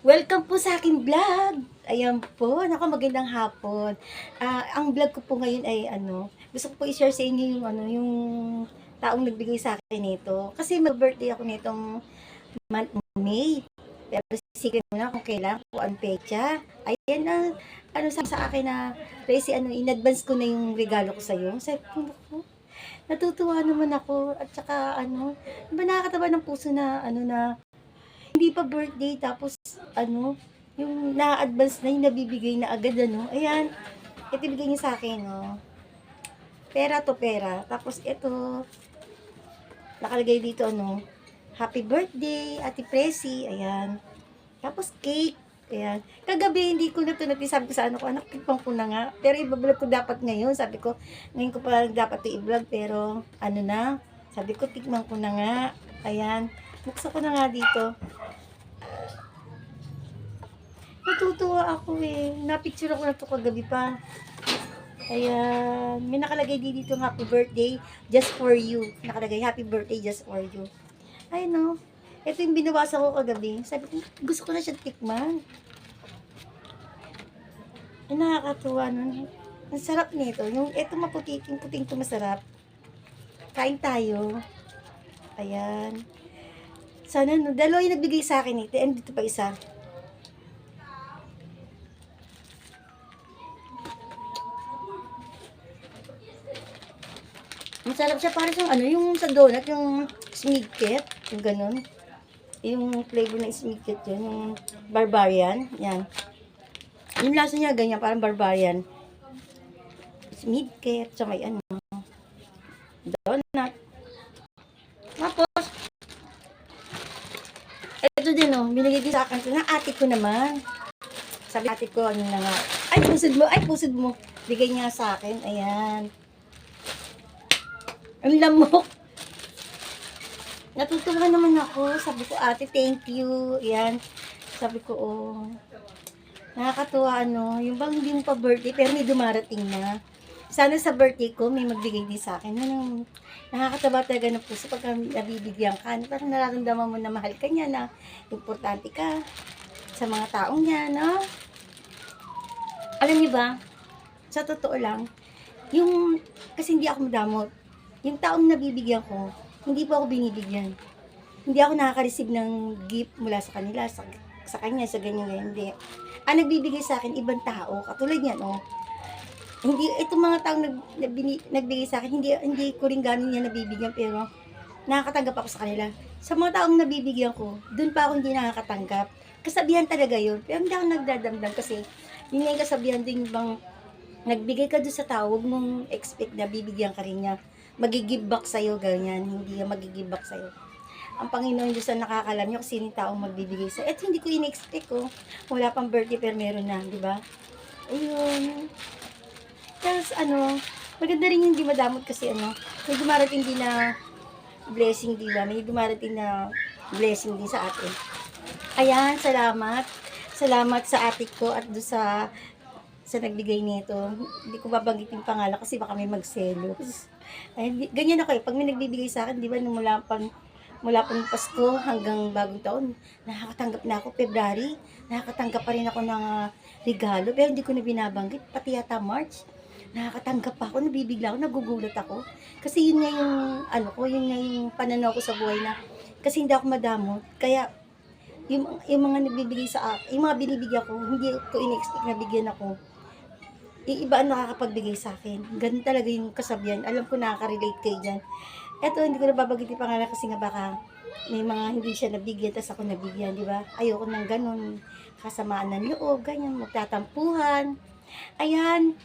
Welcome po sa aking vlog. Ayan po, naku magandang hapon. Ang vlog ko po ngayon ay gusto ko po i-share sa inyo yung yung taong nagbigay sa akin nito. Kasi mag-birthday ako nitong month May. Pero sisigin mo na kung kailan, kung ang pecha. Ayan na, sa akin na, Tracy, in advance ko na yung regalo ko sa'yo. Sabi ko, naku, natutuwa naman ako. At saka, ba nakakataba ng puso na, hindi pa birthday, tapos, yung na-advance na yung nabibigay na agad, ayan, ito bigay niya sa akin, pera to pera, tapos ito, nakalagay dito, happy birthday, Ate Presi, ayan, tapos cake, ayan, kagabi hindi ko na ito sabi ko sa ko, anak, tikpang ko na nga, pero i-vlog ko dapat ngayon, sabi ko, ngayon ko pa dapat ito i-vlog, pero, sabi ko, tikman ko na nga, ayan, buksan ko na nga dito. Natutuwa ako eh. Napicture ako na ito kagabi pa. Ayan. May nakalagay dito happy birthday just for you. Nakalagay happy birthday just for you. Ay no. Ito yung binabasa ko kagabi. Sabi ko, gusto ko na siya tikman. Ay, nakakatuwa nun. Ang sarap nito. Yung ito maputing-puting ito masarap. Kain tayo. Ayan. Sana no. Dalawa yung nagbigay sa akin ito. And dito pa isa. Masarap siya para siyang yung sa donut, yung smidget, yung ganun. Yung flavor ng smidget yun, yung barbarian, yan. Yung lasa niya ganyan, parang barbarian. Smidget, sa may donut. Tapos, ito din binigay din sa akin ito na ate ko naman. Sabi ate ko, na nga, ay pusod mo. Bigay niya sa akin, ayan. Ang lamok. Natutuwa naman ako. Sabi ko, ate, thank you. Yan. Sabi ko, nakakatuwa, yung bang hindi mo pa birthday, pero may dumarating na. Sana sa birthday ko, may magbigay din sa akin. Nakakatawa talaga ng puso pagka nabibigyan ka. Parang nararamdaman mo na mahal ka niya, na importante ka sa mga taong niya, no? Alam niyo ba, sa totoo lang, kasi hindi ako madamot. Yung taong nabibigyan ko, hindi po ako binibigyan. Hindi ako nakaka-receive ng gift mula sa kanila, sa kanya, sa ganyan, hindi. Ang nagbibigay sa akin, ibang tao, katulad niyan, Hindi, itong mga taong nagbigay sa akin, hindi ko rin gano'n niya nabibigyan, pero nakakatanggap ako sa kanila. Sa mga taong nabibigyan ko, dun pa ako hindi nakakatanggap. Kasabihan talaga yun, pero hindi ako nagdadamdam kasi, yun yung kasabihan din bang, nagbigay ka doon sa tao, huwag mong expect na bibigyan ka rin niya. Mag-give back sa'yo, ganyan. Hindi ka mag-give back sa'yo. Ang Panginoon Diyos ang nakakalam niyo kung sino yung taong magbibigay sa'yo. Ito hindi ko in-expect, Wala pang birthday, pero meron na, di ba? Ayun. Tapos, maganda rin yung hindi madamot kasi, may dumarating din na blessing, di ba? May dumarating na blessing din sa atin. Ayan, salamat. Salamat sa ate ko at doon sa nagbigay nito. Hindi ko babanggitin pangalan kasi baka may magselos. Ay, ganyan ako pag may nagbibigay sa akin, di ba, mula pang Pasko hanggang bagong taon, nakakatanggap na ako, February, nakakatanggap pa rin ako ng regalo, pero hindi ko na binabanggit, pati yata March, nakakatanggap pa ako, nabibigla ako, nagugulat ako, kasi yun nga yun nga yung pananaw ko sa buhay na, kasi hindi ako madamot, kaya, yung mga nagbibigay sa akin, yung mga binibigyan ko, hindi ko in-expect na bigyan ako, yung iba ang nakakapagbigay sa akin. Ganun talaga yung kasabihan. Alam ko nakaka-relate kayo dyan. Eto, hindi ko nababanggit yung pangalan kasi nga baka may mga hindi siya nabigyan, tapos ako nabigyan, di ba? Ayoko ng ganun. Kasamaan ng loob, ganyan, magtatampuhan. Ayan,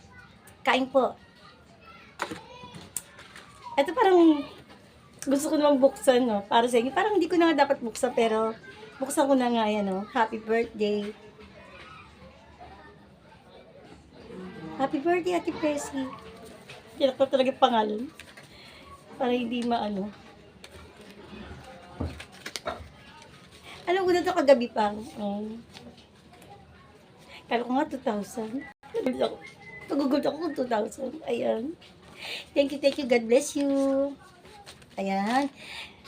kain po. Eto parang gusto ko namang buksan, para sa inyo. Parang hindi ko na nga dapat buksan, pero buksan ko na nga yan, Happy birthday. Happy birthday, Ate Presi. Tiyak ko talaga pangalan. Para hindi maano. Alam ko na ito kagabi pa. Kala ko nga 2,000. Nagugulat ako kung 2,000. Ayan. Thank you. God bless you. Ayan.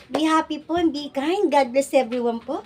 Be happy po and be kind. God bless everyone po.